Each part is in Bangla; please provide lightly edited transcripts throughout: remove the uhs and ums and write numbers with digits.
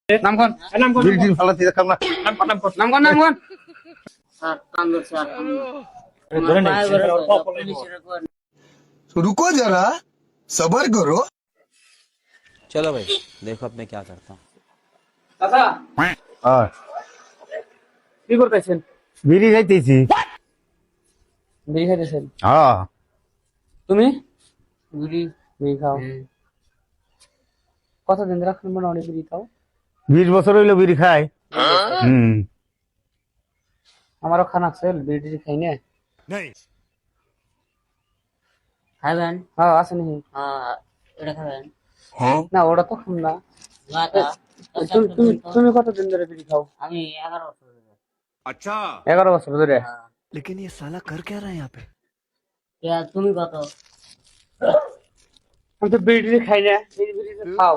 নাম কোন নাম কোন বিল্ডিং ফালাতে দেখাম না নাম কোন নাম কোন স্যার কান্দো স্যার ধরে নে रुको जरा सबर करो। चलो भाई देखो अब मैं क्या करता हूँ। দাদা হ্যাঁ কি করতেছেন? বিড়ি খাইতেছি বিড়ি খাইতেছেন? হ্যাঁ তুমি বিড়ি খাও? কতদিন রাখলেন মোটামুটি বিড়ি খাও? 20 বছর হইলো বিড়ি খাই। আমারও খানা আছে, বিড়ি টিড়ি খাই না। খাবেন? হ্যাঁ আছে নাকি? হ্যাঁ এটা খাবেন? না ওটা তো খাম না। মাথা তুমি কতদিন ধরে বিড়ি খাও? আমি 11 বছর ধরে। 11 বছর ধরে। लेकिन ये साला कर क्या रहा है यहाँ पे? তুমি কত? আমি তো বিড়ি টিড়ি খাই না, বিড়ি খাও।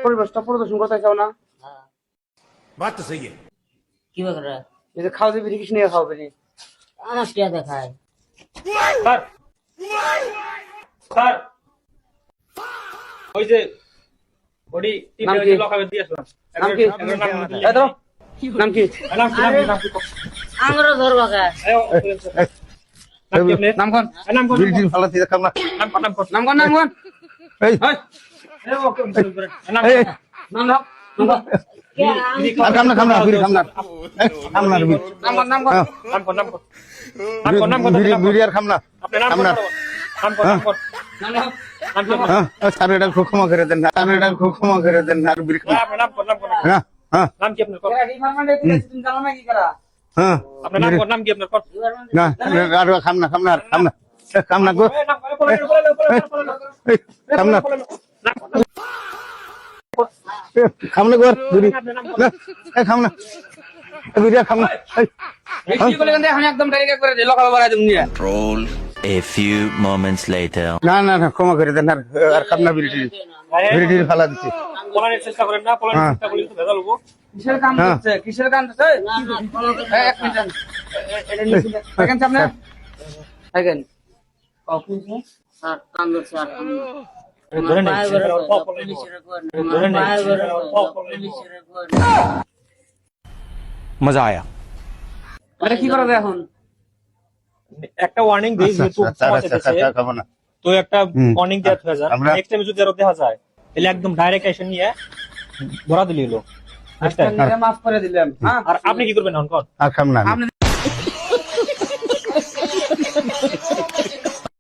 পরিবেশটা প্রদর্শন করতে চাও না? হ্যাঁ बात तो सही है। কি করে? এই যে খাও যে বিড়ি কিছু নিয়ে খাও বিড়ি। আমার কে দেখায়? স্যার স্যার ওই যে বডি নাম টিমে কি? যে লকাবে দিয়ে আসলাম। নাম কি? এই তো নাম কি? আঙ্গুরও ধরবা কে? নাম কোন নাম কোন বিল্ডিং ফালাতে দেখাম না নাম কোন নাম কোন নাম কোন এই এই এই ওকে নাম এই নাম নাম কে আর খাম না বিড়ি খাম না খাম না বিড়ি নাম কোন নাম কোন নাম কোন নাম কোন নাম কোন নাম কোন বিড়ি আর খাম না আপনি নাম খাম কোন না নাম কোন নাম কোন নাম নাম হ্যাঁ স্যার এটা খুব ক্ষমা করে দেন স্যার এটা খুব ক্ষমা করে দেন আর বিড়ি খাম আপনার নাম কোন নাম কোন হ্যাঁ হ্যাঁ নাম কি আপনার কোন ডিপার্টমেন্টে তুমি জানো না কি করা? হ্যাঁ আপনার নাম কোন নাম কি আপনার কোন না আর খাম না খাম না খাম না গো নাম বলে খাম না খাম না গো বিড়ি খাম না বিড়ি খাম না কি বলে গেন্দে এখন একদম ডাইরেক্ট করে দে লোকাল বাড়াই তুমি নিয়ে। A few moments later. না ক্ষমা করে দেন আর খাম না বিড়ি ফালা দিচ্ছি পলানের চেষ্টা করেন না পলানের চেষ্টা করলে তো ভেজাল হবো কিসের কাম করছে? কিসের কাম করছে? না না কোনো এই, এক মিনিট এটা নিয়ে দেখেন সামনে দেখেন স্যার কান্দো স্যার ধরে নে मजा आया। এটা কি করা যায় এখন? একটা ওয়ার্নিং দেই যেহেতু সমাজে দেশে খাবো না তো একটা ওয়ার্নিং দেওয়া হয়ে যায় আমরা- নেক্সট টাইম যদি আরো দেখা যায় তাহলে একদম ডাইরেক্ট অ্যাকশন নিয়ে ধরা দিলি হলো আজকে নিয়ে মাফ করে দিলাম। হ্যাঁ আর আপনি কি করবেন এখন কোন আর খাম না আপনি